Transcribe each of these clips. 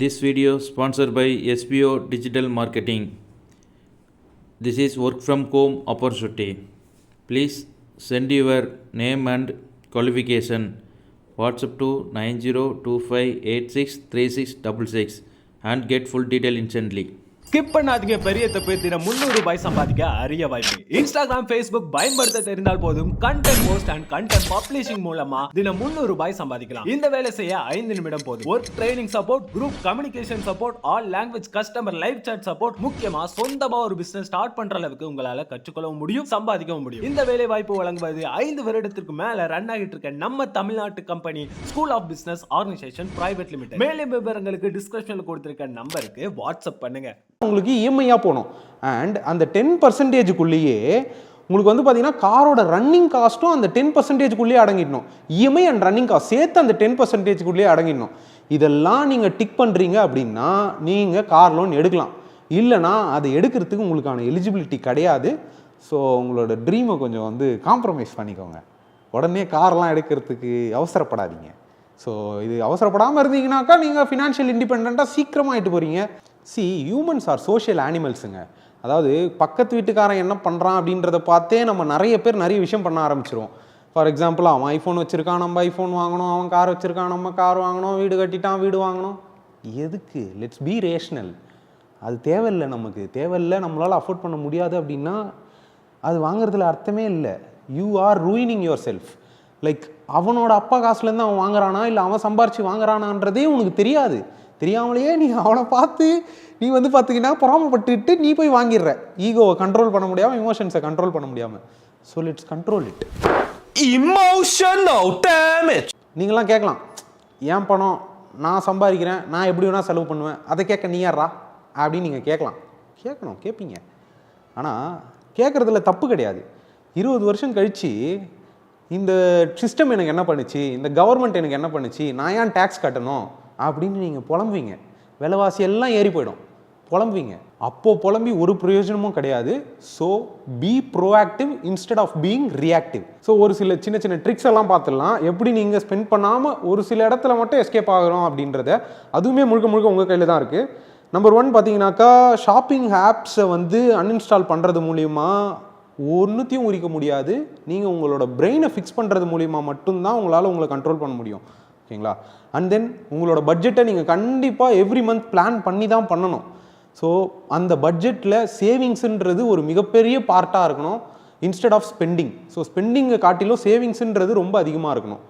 This video sponsored by SPO Digital Marketing. This is work from home opportunity. Please send your name and qualification. WhatsApp to 9025863666 and get full detail instantly. Skip பண்ணாதீங்க. பெரிய தப்பு. தினம் 300 ரூபாய் சம்பாதிக்க அரிய வாய்ப்பு. Instagram, Facebook பயன்படுத்த தெரிந்தால் போதும் content post and content publishing மூலமா தினம் 300 ரூபாய் சம்பாதிக்கலாம். இந்த வேலை செய்ய 5 நிமிடம் போதும். Work training support, group communication support, all language customer live chat support, முக்கியமா சொந்தமா ஒரு பிசினஸ் ஸ்டார்ட் பண்ற அளவுக்கு உங்களால கற்றுக்கொள்ளவும் முடியும், சம்பாதிக்கவும் முடியும். இந்த வேலை வாய்ப்பு வழங்குவது 5 வருடத்திற்கு மேல ரன் ஆகிட்டு இருக்க நம்ம தமிழ்நாட்டு company school of business organisation private limited. மேலும் விவரங்களுக்கு டிஸ்கிரிப்ஷன்ல கொடுத்திருக்க நம்பருக்கு வாட்ஸ்அப் பண்ணுங்க. உங்களுக்கு இஎம்ஐயாக போகணும். அண்ட் அந்த 10%க்குள்ளேயே உங்களுக்கு வந்து பார்த்தீங்கன்னா காரோட ரன்னிங் காஸ்ட்டும் அந்த 10%க்குள்ளேயே அடங்கிடணும். இஎம்ஐ அண்ட் ரன்னிங் காஸ்ட் சேர்த்து அந்த 10%க்குள்ளேயே அடங்கிடணும். இதெல்லாம் நீங்கள் டிக் பண்ணுறீங்க அப்படின்னா நீங்கள் கார் லோன் எடுக்கலாம். இல்லைனா அதை எடுக்கிறதுக்கு உங்களுக்கான எலிஜிபிலிட்டி கிடையாது. ஸோ உங்களோட ட்ரீமை கொஞ்சம் வந்து காம்ப்ரமைஸ் பண்ணிக்கோங்க. உடனே கார்லாம் எடுக்கிறதுக்கு அவசரப்படாதீங்க. ஸோ இது அவசரப்படாமல் இருந்தீங்கன்னாக்கா நீங்கள் ஃபினான்ஷியல் இண்டிபெண்ட்டாக சீக்கிரமாக ஆகிட்டு போகிறீங்க. ஹியூமன்ஸ் ஆர் சோஷியல் அனிமல்ஸுங்க. அதாவது பக்கத்து வீட்டுக்காரன் என்ன பண்ணுறான் அப்படின்றத பார்த்தே நம்ம நிறைய பேர் நிறைய விஷயம் பண்ண ஆரம்பிச்சிருவோம். ஃபார் எக்ஸாம்பிள், அவன் ஐஃபோன் வச்சுருக்கான், நம்ம ஐஃபோன் வாங்கணும். அவன் கார் வச்சுருக்கான், நம்ம கார் வாங்கணும். வீடு கட்டிட்டான், வீடு வாங்கணும். எதுக்கு? Let's be rational. அது தேவையில்லை, நமக்கு தேவையில்லை, நம்மளால் அஃபோர்ட் பண்ண முடியாது அப்படின்னா அது வாங்குறதுல அர்த்தமே இல்லை. You are ruining your self. Like அவனோட அப்பா காசுலேருந்து அவன் வாங்குறானா இல்லை அவன் சம்பாரிச்சு வாங்குறானான்றதே உனக்கு தெரியாது. தெரியாமலேயே நீ அவனை பார்த்து நீ வந்து பார்த்தீங்கன்னா பொறாமப்பட்டுட்டு நீ போய் வாங்கிடுற. ஈகோவை கண்ட்ரோல் பண்ண முடியாமல், இமோஷன்ஸை கண்ட்ரோல் பண்ண முடியாமல். So let's control it. Emotional damage. நீங்களாம் கேட்கலாம், ஏன் பணம், நான் சம்பாதிக்கிறேன், நான் எப்படி வேணால் செலவு பண்ணுவேன், அதை கேட்க நீ யாரா அப்படின்னு நீங்கள் கேட்கலாம். கேட்பீங்க. ஆனால் கேட்குறதுல தப்பு கிடையாது. 20 வருஷம் கழித்து இந்த சிஸ்டம் எனக்கு என்ன பண்ணுச்சு, இந்த கவர்மெண்ட் எனக்கு என்ன பண்ணுச்சு, நான் ஏன் டேக்ஸ் கட்டணும் அப்படின்னு நீங்கள் புலம்புவீங்க. விலைவாசி எல்லாம் ஏறி போயிடும், புலம்புவீங்க. அப்போது புலம்பி ஒரு பிரயோஜனமும் கிடையாது. So be proactive instead of being reactive. So ஒரு சில சின்ன சின்ன ட்ரிக்ஸ் எல்லாம் பார்த்துடலாம். எப்படி நீங்கள் ஸ்பெண்ட் பண்ணாமல் ஒரு சில இடத்துல மட்டும் எஸ்கேப் ஆகிறோம் அப்படின்றத. அதுவுமே முழுக்க முழுக்க உங்கள் கையில் தான் இருக்குது. நம்பர் 1 பார்த்தீங்கன்னாக்கா, ஷாப்பிங் ஆப்ஸை வந்து அன்இன்ஸ்டால் பண்ணுறது மூலிமா ஒன்றுத்தையும் உரிக்க முடியாது. நீங்கள் உங்களோட பிரெயினை ஃபிக்ஸ் பண்ணுறது மூலிமா மட்டும்தான் உங்களால் உங்களை கண்ட்ரோல் பண்ண முடியும். ஓகேங்களா? அண்ட் தென் உங்களோட பட்ஜெட்டை நீங்கள் கண்டிப்பாக எவ்ரி மந்த் பிளான் பண்ணி தான் பண்ணணும். ஸோ அந்த பட்ஜெட்டில் சேவிங்ஸுன்றது ஒரு மிகப்பெரிய பார்ட்டாக இருக்கணும் இன்ஸ்டெட் ஆஃப் ஸ்பெண்டிங். ஸோ ஸ்பெண்டிங்கை காட்டிலும் சேவிங்ஸுன்றது ரொம்ப அதிகமாக இருக்கணும்.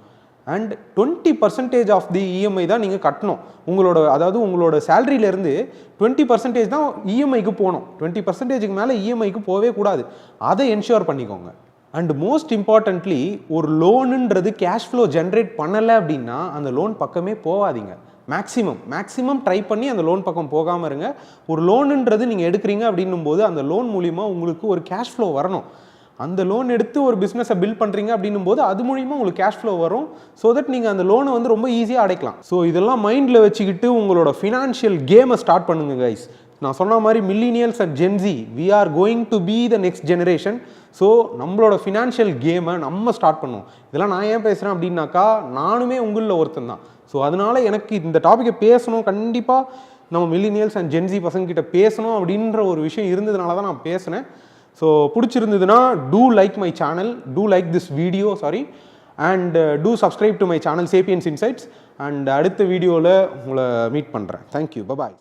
அண்ட் 20% ஆஃப் தி இஎம்ஐ தான் நீங்கள் கட்டணும். உங்களோட சேலரியிலேருந்து 20% தான் இஎம்ஐக்கு போகணும். 20%க்கு மேலே இஎம்ஐக்கு போகவே கூடாது. அதை என்ஷூர் பண்ணிக்கோங்க. அண்ட் மோஸ்ட் இம்பார்ட்டன்ட்லி, ஒரு லோனுன்றது கேஷ் ஃப்ளோ ஜென்ரேட் பண்ணலை அப்படின்னா அந்த லோன் பக்கமே போகாதீங்க. மேக்ஸிமம் ட்ரை பண்ணி அந்த லோன் பக்கம் போகாமல் இருங்க. ஒரு லோனுன்றது நீங்கள் எடுக்கிறீங்க அப்படின்னும் போது அந்த லோன் மூலிமா உங்களுக்கு ஒரு கேஷ் ஃப்ளோ வரணும். அந்த லோன் எடுத்து ஒரு பிஸ்னஸை பில்ட் பண்ணுறீங்க அப்படின்னும் போது அது மூலிமா உங்களுக்கு கேஷ் ஃப்ளோ வரும். ஸோ தட் நீங்கள் அந்த லோனை வந்து ரொம்ப ஈஸியாக அடைக்கலாம். ஸோ இதெல்லாம் மைண்டில் வச்சுக்கிட்டு உங்களோட ஃபினான்ஷியல் கேமை ஸ்டார்ட் பண்ணுங்க கைஸ். நான் சொன்ன மாதிரி millennials and Gen Z, we are going to be the next generation. So நம்மளோட ஃபினான்ஷியல் கேமை நம்ம ஸ்டார்ட் பண்ணுவோம். இதெல்லாம் நான் ஏன் பேசுகிறேன் அப்படின்னாக்கா, நானுமே உங்களில் ஒருத்தன் தான். ஸோ அதனால் எனக்கு இந்த டாப்பிக்கை பேசணும், கண்டிப்பாக நம்ம மில்லினியல்ஸ் அண்ட் ஜென்ஸி பசங்கக்கிட்ட பேசணும் அப்படின்ற ஒரு விஷயம் இருந்ததுனால தான் நான் பேசினேன். ஸோ பிடிச்சிருந்ததுன்னா do like my channel, do like this video, and do subscribe to my channel Sapiens Insights. And அடுத்த வீடியோவில் உங்களை மீட் பண்ணுறேன். Thank you, bye bye.